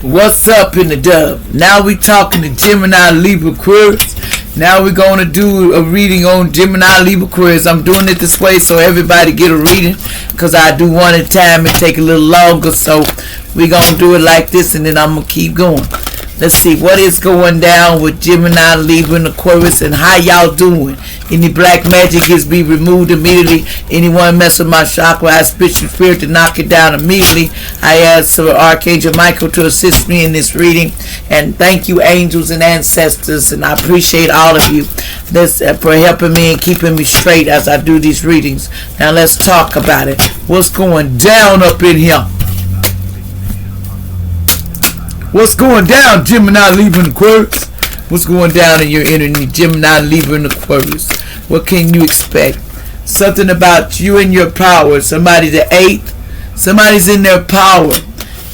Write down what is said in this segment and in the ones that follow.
What's up in the dub? Now we talking to Gemini-Libra-Aquarius. Now we're going to do a reading on Gemini-Libra-Aquarius. I'm doing it this way so everybody get a reading, because I do one at a time and take a little longer. So we're going to do it like this, and then I'm going to keep going. Let's see what is going down with Gemini, Libra, and Aquarius, and how y'all doing. Any black magic is be removed immediately. Anyone mess with my chakra, I spit your spirit to knock it down immediately. I ask for Archangel Michael to assist me in this reading. And thank you, angels and ancestors, and I appreciate all of you for helping me and keeping me straight as I do these readings. Now let's talk about it. What's going down up in here? What's going down, Gemini, Libra, and Aquarius? What's going down in your energy, Gemini, Libra, and Aquarius? What can you expect? Something about you and your power. Somebody's the 8th. Somebody's in their power.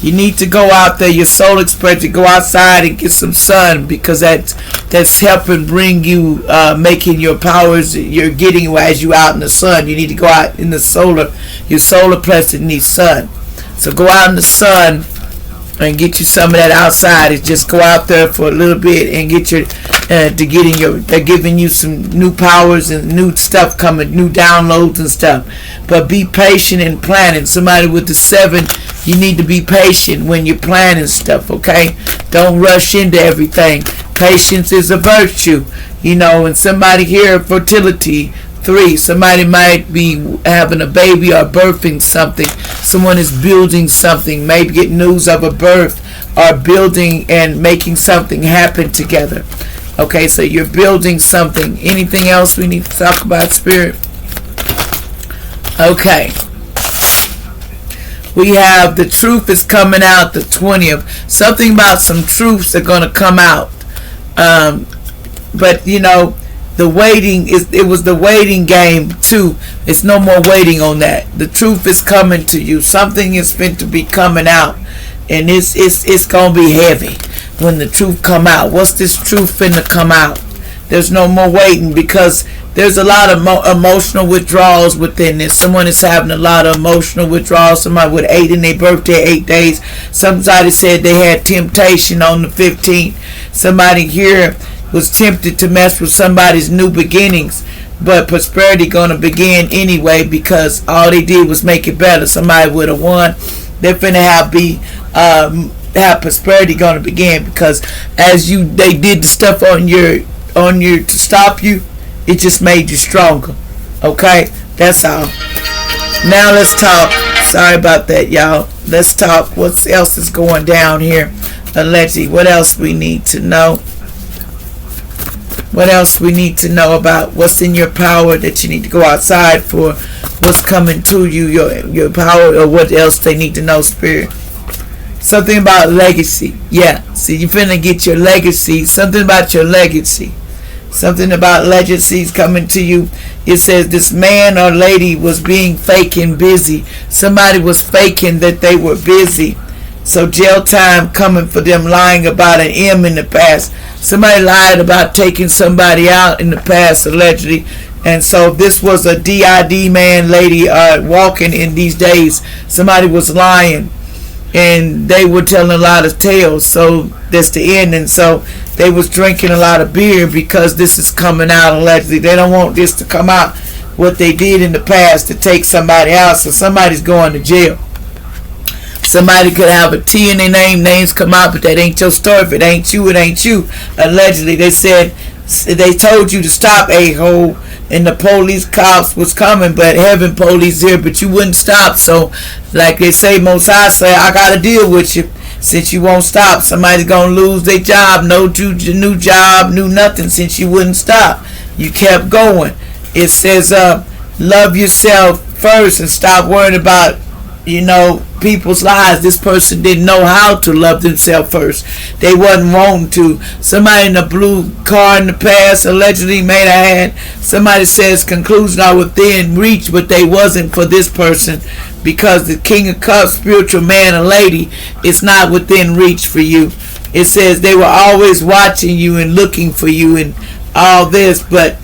You need to go out there, your soul expression, go outside and get some sun, because that's helping bring you, making your powers, you're getting as you out in the sun. You need to go out in the solar, your solar plexus needs sun. So go out in the sun and get you some of that outside. Is just go out there for a little bit and get your they're giving you some new powers and new stuff coming, new downloads and stuff. But be patient in planning. Somebody with the 7, you need to be patient when you're planning stuff, okay? Don't rush into everything. Patience is a virtue, and somebody here, fertility 3, somebody might be having a baby or birthing something. Someone is building something, maybe get news of a birth, or building and making something happen together. Okay, so you're building something. Anything else we need to talk about, Spirit? Okay. We have the truth is coming out the 20th. Something about some truths are going to come out. But, the waiting it was the waiting game too. It's no more waiting on that. The truth is coming to you. Something is meant to be coming out, and it's gonna be heavy when the truth come out. What's this truth finna come out? There's no more waiting, because there's a lot of emotional withdrawals within this. Someone is having a lot of emotional withdrawals. Somebody with 8 in their birthday, 8 days. Somebody said they had temptation on the 15th. Somebody here was tempted to mess with somebody's new beginnings, but prosperity gonna begin anyway, because all they did was make it better. Somebody with a 1, they're finna have prosperity gonna begin, because as they did the stuff on your to stop you, it just made you stronger. Okay, that's all. Now let's talk. Sorry about that, y'all. Let's talk. What else is going down here? Allegedly, what else we need to know? What else we need to know about what's in your power that you need to go outside for? What's coming to you, your power, or what else they need to know, Spirit? Something about legacy. Yeah, see, you're finna get your legacy. Something about your legacy. Something about legacies coming to you. It says this man or lady was being fake and busy. Somebody was faking that they were busy. So jail time coming for them lying about an M in the past. Somebody lied about taking somebody out in the past, allegedly. And so this was a DID man, lady, walking in these days. Somebody was lying, and they were telling a lot of tales. So that's the end. And so they was drinking a lot of beer, because this is coming out, allegedly. They don't want this to come out, what they did in the past to take somebody out. So somebody's going to jail. Somebody could have a T in their name, names come out, but that ain't your story. If it ain't you, it ain't you. Allegedly, they said, they told you to stop, a-hole, and the police cops was coming, but heaven police here, but you wouldn't stop. So, like they say, Most High say, I got to deal with you since you won't stop. Somebody's going to lose their job, no new job, new nothing, since you wouldn't stop. You kept going. It says, love yourself first and stop worrying about, people's lives. This person didn't know how to love themselves first. They wasn't wanting to. Somebody in a blue car in the past allegedly made a hand. Somebody says conclusion are within reach, but they wasn't for this person, because the King of Cups, spiritual man or lady, is not within reach for you. It says they were always watching you and looking for you and all this, but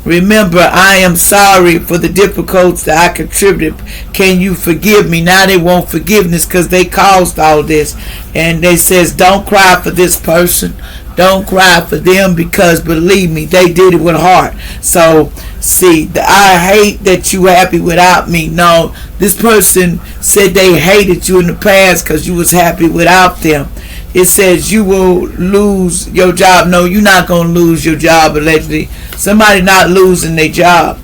Remember, I am sorry for the difficulties that I contributed. Can you forgive me? Now they want forgiveness because they caused all this. And they says, don't cry for this person. Don't cry for them, because believe me, they did it with heart. So, see, I hate that you happy without me. No, this person said they hated you in the past because you was happy without them. It says you will lose your job. No, you're not going to lose your job, allegedly. Somebody not losing their job.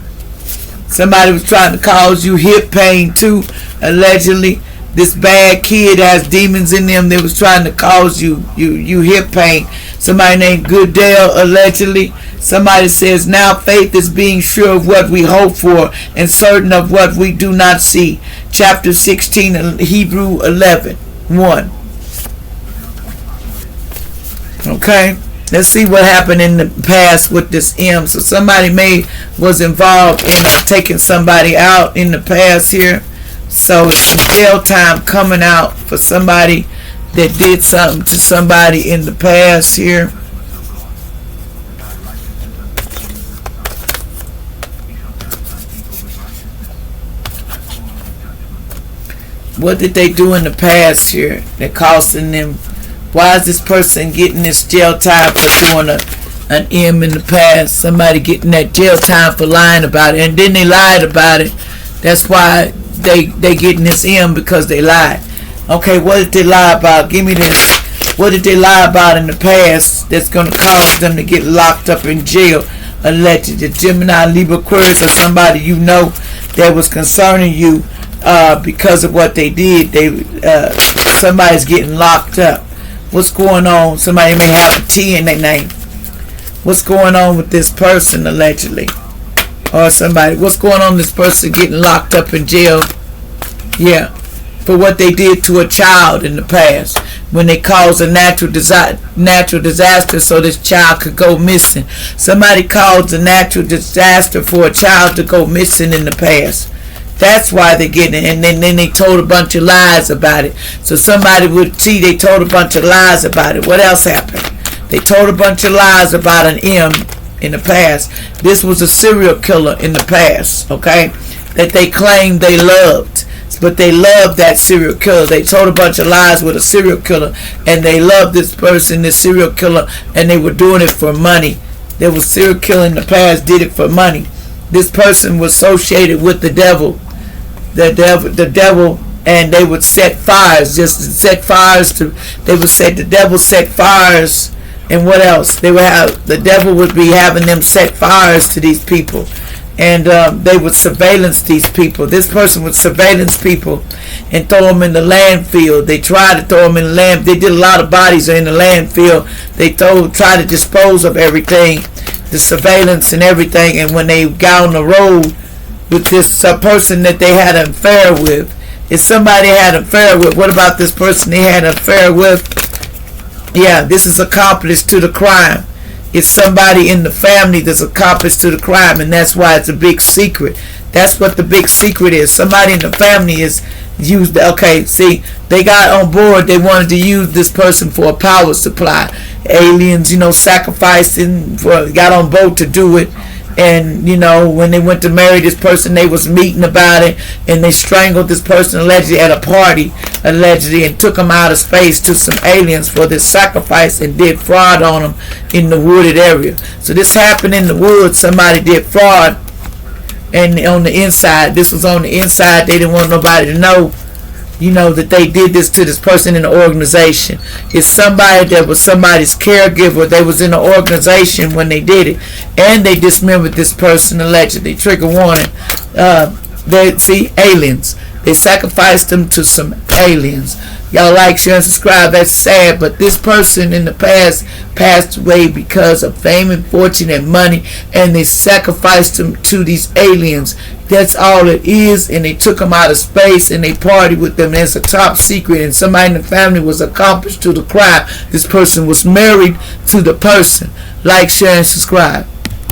Somebody was trying to cause you hip pain too, allegedly. This bad kid has demons in them. They was trying to cause you hip pain. Somebody named Goodell, allegedly. Somebody says, now faith is being sure of what we hope for and certain of what we do not see. Chapter 16, Hebrew 11, 1. Okay, let's see what happened in the past with this M. So somebody was involved in taking somebody out in the past here. So it's some jail time coming out for somebody that did something to somebody in the past here. What did they do in the past here that costing them? Why is this person getting this jail time for doing an M in the past? Somebody getting that jail time for lying about it, and then they lied about it. That's why they getting this M, because they lied. Okay, what did they lie about? Give me this. What did they lie about in the past that's going to cause them to get locked up in jail? Allegedly, Gemini-Libra-Aquarius, or somebody you know that was concerning you because of what they did. Somebody's getting locked up. What's going on? Somebody may have a T in their name. What's going on with this person, allegedly? Or somebody. What's going on with this person getting locked up in jail? Yeah. For what they did to a child in the past. When they caused a natural disaster so this child could go missing. Somebody caused a natural disaster for a child to go missing in the past. That's why they're getting it. And then they told a bunch of lies about it. So somebody would see they told a bunch of lies about it. What else happened? They told a bunch of lies about an M in the past. This was a serial killer in the past, okay? That they claimed they loved. But they loved that serial killer. They told a bunch of lies with a serial killer. And they loved this person, this serial killer. And they were doing it for money. There was serial killer in the past, did it for money. This person was associated with the devil. The devil, and they would set fires, they would say the devil set fires, and what else? The devil would be having them set fires to these people, and they would surveillance these people. This person would surveillance people and throw them in the landfill. They tried to throw them in the land. They did a lot of bodies in the landfill. They tried to dispose of everything, the surveillance and everything, and when they got on the road with this person that they had an affair with. If somebody had an affair with, what about this person they had an affair with? Yeah, this is accomplice to the crime. It's somebody in the family that's accomplice to the crime, and that's why it's a big secret. That's what the big secret is. Somebody in the family is used. Okay, see, they got on board. They wanted to use this person for a power supply. Aliens, sacrificing, got on board to do it. And when they went to marry this person, they was meeting about it, and they strangled this person allegedly at a party, allegedly, and took him out of space to some aliens for this sacrifice, and did fraud on them in the wooded area. So this happened in the woods. Somebody did fraud, and on the inside, this was on the inside. They didn't want nobody to know, that they did this to this person in the organization. It's somebody that was somebody's caregiver. They was in the organization when they did it, and they dismembered this person allegedly. Trigger warning. They see aliens. They sacrificed them to some aliens. Y'all like, share, and subscribe. That's sad, but this person in the past passed away because of fame and fortune and money, and they sacrificed them to these aliens. That's all it is, and they took them out of space, and they partied with them. It's a top secret, and somebody in the family was accomplished to the crime. This person was married to the person. Like, share, and subscribe.